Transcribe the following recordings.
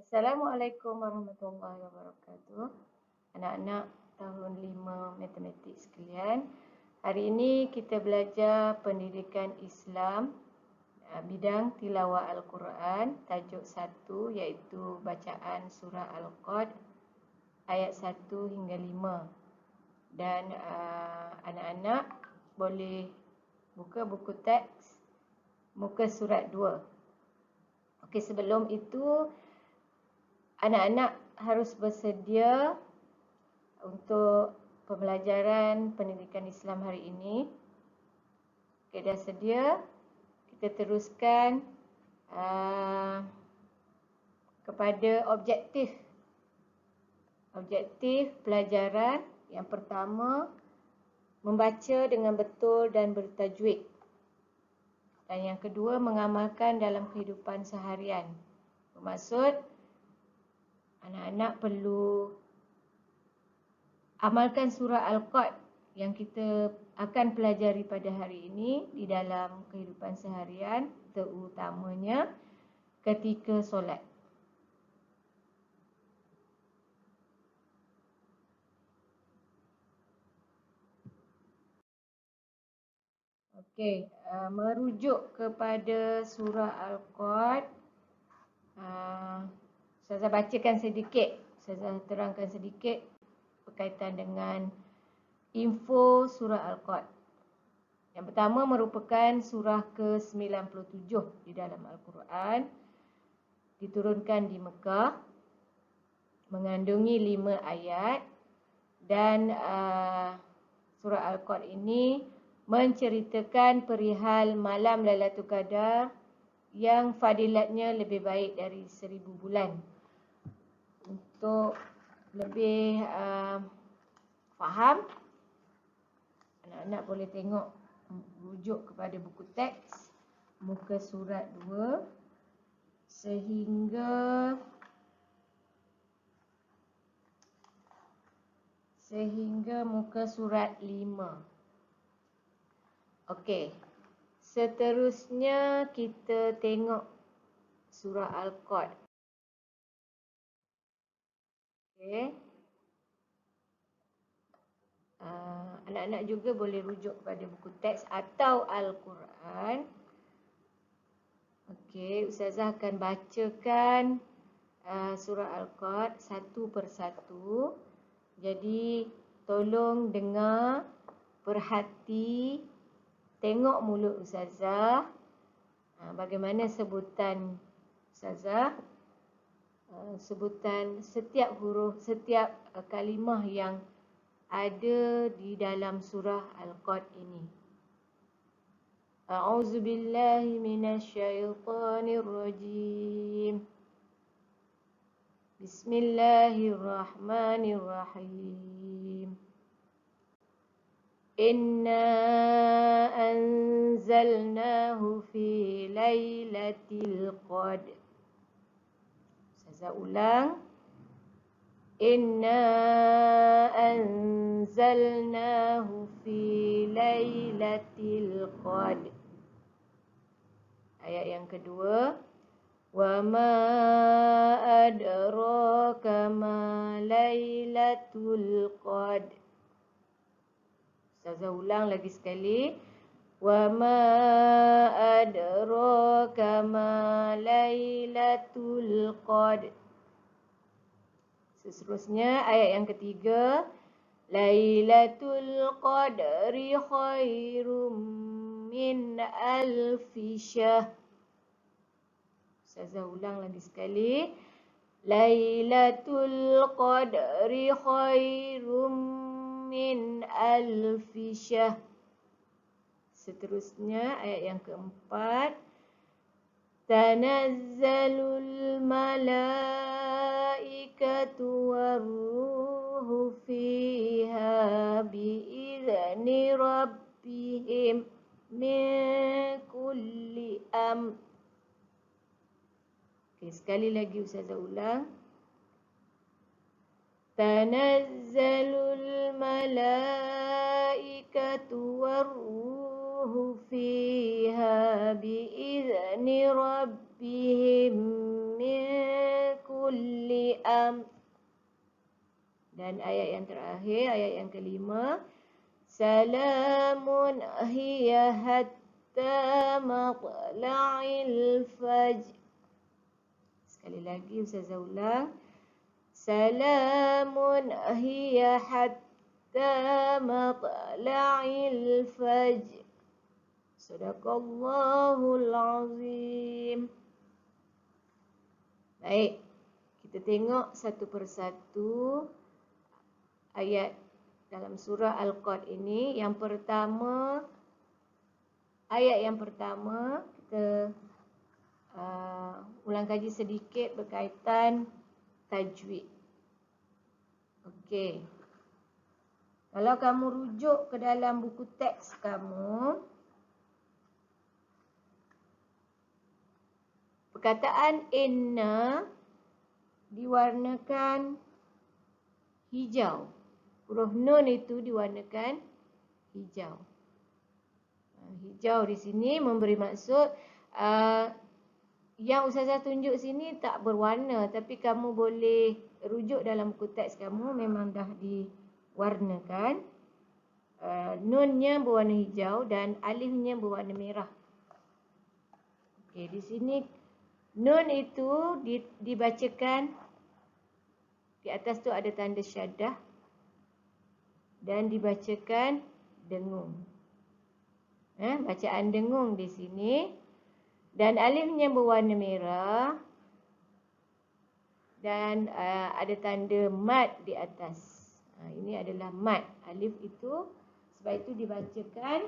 Assalamualaikum warahmatullahi wabarakatuh. Anak-anak tahun 5 matematik sekalian. Hari ini kita belajar pendidikan Islam bidang tilawah Al-Quran, tajuk 1 iaitu bacaan surah Al-Qad ayat 1 hingga 5. Dan anak-anak boleh buka buku teks muka surat 2. Okey, sebelum itu anak-anak harus bersedia untuk pembelajaran pendidikan Islam hari ini. Okey, dah sedia? Kita teruskan kepada objektif. Objektif pelajaran yang pertama, membaca dengan betul dan bertajwid. Dan yang kedua, mengamalkan dalam kehidupan seharian. Bermaksud, anak-anak perlu amalkan surah Al-Qad yang kita akan pelajari pada hari ini di dalam kehidupan seharian, terutamanya ketika solat. Okey, merujuk kepada surah Al-Qad, Ustazah bacakan sedikit, Ustazah terangkan sedikit berkaitan dengan info surah Al-Qad. Yang pertama merupakan surah ke-97 di dalam Al-Quran. Diturunkan di Mekah, mengandungi 5 ayat dan surah Al-Qad ini menceritakan perihal malam Lailatul Qadar yang fadilatnya lebih baik dari 1000 bulan. Untuk lebih faham, anak-anak boleh tengok rujuk kepada buku teks muka surat 2 sehingga muka surat 5. Okey. Seterusnya kita tengok surah Al-Qad. Okey. Anak-anak juga boleh rujuk kepada buku teks atau Al-Quran. Okey, Ustazah akan bacakan surah Al-Qad satu persatu. Jadi, tolong dengar, perhati, tengok mulut Ustazah. Bagaimana sebutan Ustazah, sebutan setiap huruf, setiap kalimah yang ada di dalam surah Al-Qad ini. A'udzu billahi minasyaitonir rajim. Bismillahirrahmanirrahim. Inna anzalnahu fi lailatul qadr. Saya ulang. Inna anzalnahu fi lailatul qadr. Ayat yang kedua. Wa ma adraka ma lailatul qadr. Ustazah ulang lagi sekali. Wa ma adraka ma lailatul qadr. Seterusnya ayat yang ketiga. Lailatul qadri khairum min alfi syahr. Ustazah ulang lagi sekali. Lailatul qadri khairum min alfi syahr. Seterusnya ayat yang keempat. Tanazzalul malaikatu warruhu fiha bi'izni rabbihim min kulli amr. Okey, sekali lagi Ustazah ulang. Tanazzalul malaikatu warruhu fiha bi'izni rabbihim min kulli Dan ayat yang terakhir, ayat yang kelima, salamun hiya hatta matla'il fajr. Sekali lagi Ustazah ulang. Salamun hiya hatta matla'il fajr. Sadaqallahul azim. Baik, kita tengok satu persatu ayat dalam surah Al-Qad ini. Yang pertama, ayat yang pertama kita ulang kaji sedikit berkaitan tajwid. Okey. Kalau kamu rujuk ke dalam buku teks kamu, perkataan inna diwarnakan hijau. Huruf nun itu diwarnakan hijau. Hijau di sini memberi maksud yang Ustazah tunjuk sini tak berwarna, tapi kamu boleh rujuk dalam buku teks kamu memang dah diwarnakan. Nunnya berwarna hijau dan alifnya berwarna merah. Okey, di sini nun itu dibacakan, di atas tu ada tanda syaddah dan dibacakan dengung. Bacaan dengung di sini. Dan alifnya berwarna merah dan ada tanda mad di atas. Ini adalah mad. Alif itu, sebab itu dibacakan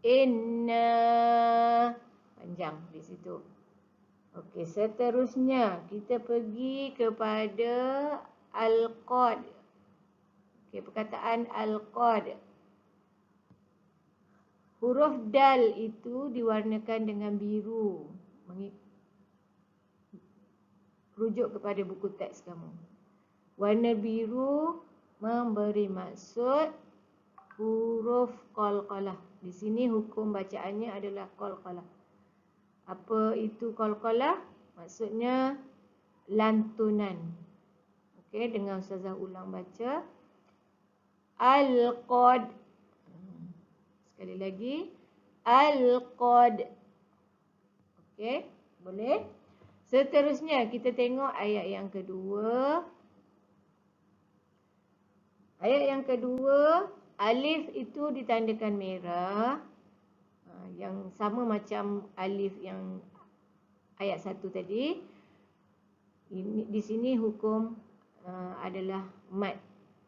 inna, panjang di situ. Okey, seterusnya kita pergi kepada Al-Qad. Okey, perkataan Al-Qad. Huruf dal itu diwarnakan dengan biru. Rujuk kepada buku teks kamu. Warna biru memberi maksud huruf qalqalah. Di sini hukum bacaannya adalah qalqalah. Apa itu qalqalah? Maksudnya lantunan. Okey, dengan Ustazah ulang baca. Al-Qad. Sekali lagi. Al-Qad. Okey, boleh? Seterusnya kita tengok ayat yang kedua. Ayat yang kedua, alif itu ditandakan merah. Yang sama macam alif yang ayat 1 tadi. Di sini hukum adalah mad,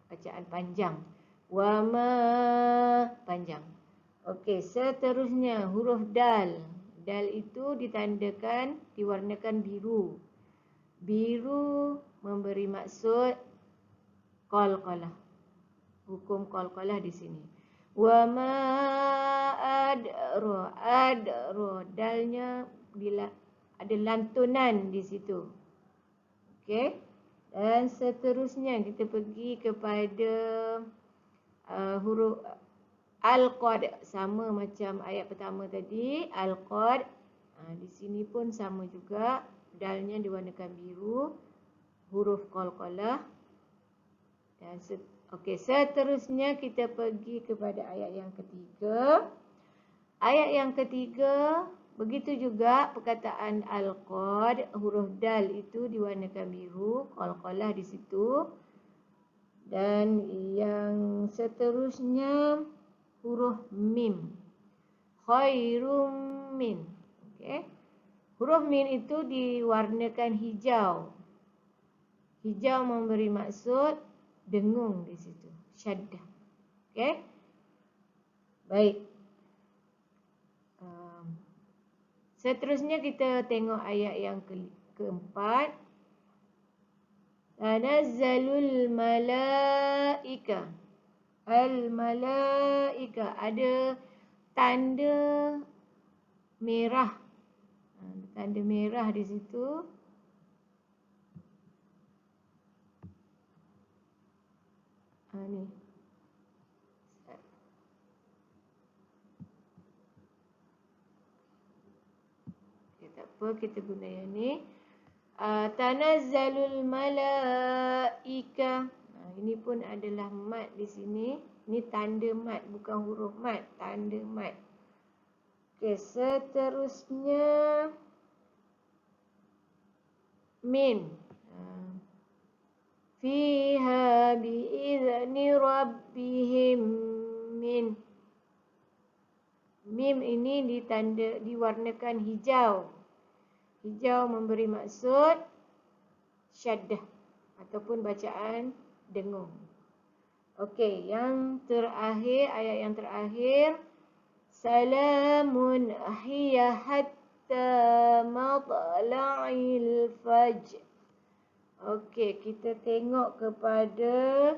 bacaan panjang. Wa ma, panjang. Okey, seterusnya huruf dal. Dal itu ditandakan, diwarnakan biru. Biru memberi maksud qalqalah. Hukum qalqalah di sini. Wa ma adra. Dalnya ada lantunan di situ. Okey. Dan seterusnya kita pergi kepada huruf Al-Qad, sama macam ayat pertama tadi. Al-Qad, di sini pun sama juga. Dalnya diwarnakan biru. Huruf qalqalah. Dan seterusnya kita pergi kepada ayat yang ketiga. Ayat yang ketiga, begitu juga perkataan Al-Qad. Huruf dal itu diwarnakan biru. Qalqalah di situ. Dan yang seterusnya huruf mim. Khairum min. Okey. Huruf min itu diwarnakan hijau. Hijau memberi maksud dengung di situ. Syaddah. Okey. Baik. Seterusnya kita tengok ayat yang keempat. Tanazzalul malaika. Al-malaika, ada tanda merah. Tanda merah di situ. Ni. Okay, tak apa, kita guna yang ni. Tanazzalul malaika. Ini pun adalah mat di sini. Ini tanda mat, bukan huruf mat, tanda mat. Okey, seterusnya min. Fiha bi'izni rabbihim min. Mim ini diwarnakan hijau. Hijau memberi maksud syaddah ataupun bacaan dengung. Okey, yang terakhir, ayat yang terakhir. Salamun hiya hatta matla'il fajr. Okey, kita tengok kepada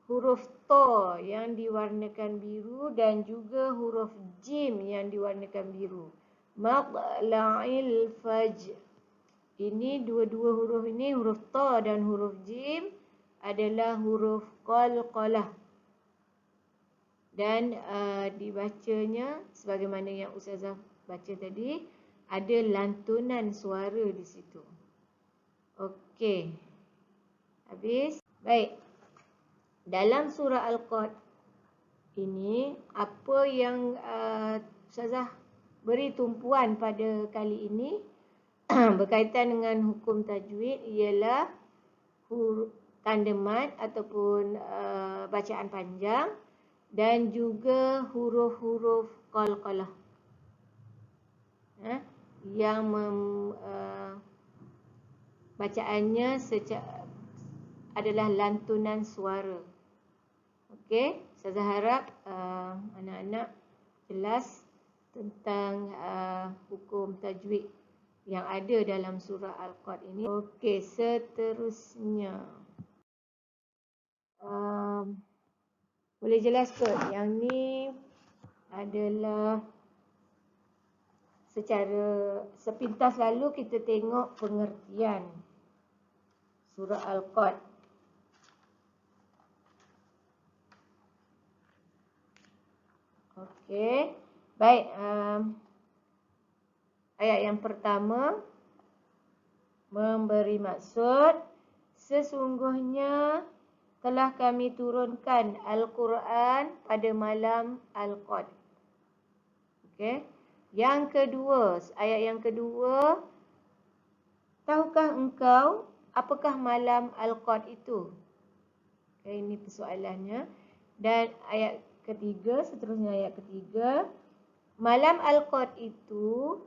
huruf ta yang diwarnakan biru dan juga huruf jim yang diwarnakan biru. Matla'il fajr. Ini dua-dua huruf ini, huruf ta dan huruf jim adalah huruf qalqalah. Dan dibacanya sebagaimana yang Ustazah baca tadi, ada lantunan suara di situ. Okey. Habis. Baik. Dalam surah Al-Qad ini, apa yang Ustazah beri tumpuan pada kali ini berkaitan dengan hukum tajwid ialah tanda mat ataupun bacaan panjang dan juga huruf-huruf qalqalah. Yang bacaannya adalah lantunan suara. Okey, saya harap anak-anak jelas tentang hukum tajwid yang ada dalam surah Al-Qad ini. Okey, seterusnya. Boleh jelas ke? Yang ni adalah secara sepintas lalu kita tengok pengertian surah Al-Qad. Okey. Baik. Ayat yang pertama memberi maksud sesungguhnya telah kami turunkan Al-Quran pada malam Al-Qad. Okey. Yang kedua, ayat yang kedua, tahukah engkau apakah malam Al-Qad itu? Okay, ini persoalannya. Dan ayat ketiga, seterusnya ayat ketiga, malam Al-Qad itu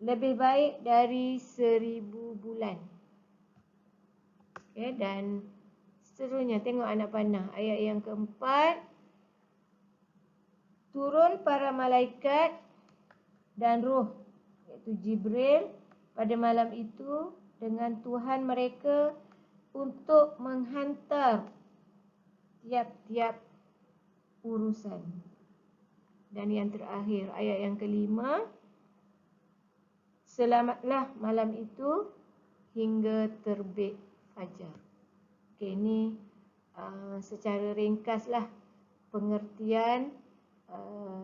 lebih baik dari 1000 bulan. Okay, dan seterusnya tengok anak panah. Ayat yang keempat, turun para malaikat dan roh, iaitu Jibril, pada malam itu dengan Tuhan mereka untuk menghantar tiap-tiap urusan. Dan yang terakhir, ayat yang kelima, selamatlah malam itu hingga terbit fajar. Okey, ini secara ringkaslah pengertian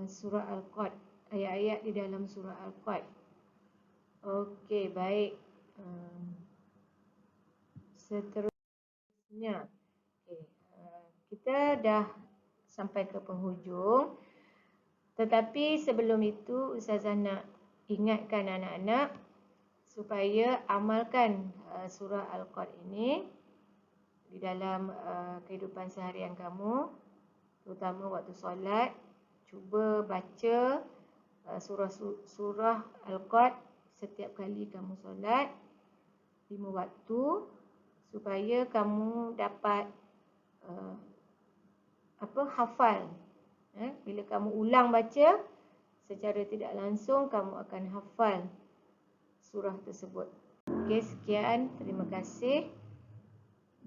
surah Al-Qad, ayat-ayat di dalam surah Al-Qad. Okey, baik. Seterusnya, okay. Kita dah sampai ke penghujung. Tetapi sebelum itu, Ustazah nak ingatkan anak-anak supaya amalkan surah Al-Qad ini di dalam kehidupan seharian kamu, terutama waktu solat. Cuba baca surah Al-Qad setiap kali kamu solat 5 waktu supaya kamu dapat hafal. Bila kamu ulang baca secara tidak langsung, kamu akan hafal surah tersebut. Okey, sekian. Terima kasih.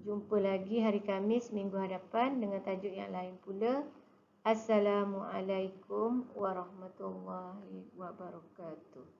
Jumpa lagi hari Khamis minggu hadapan dengan tajuk yang lain pula. Assalamualaikum warahmatullahi wabarakatuh.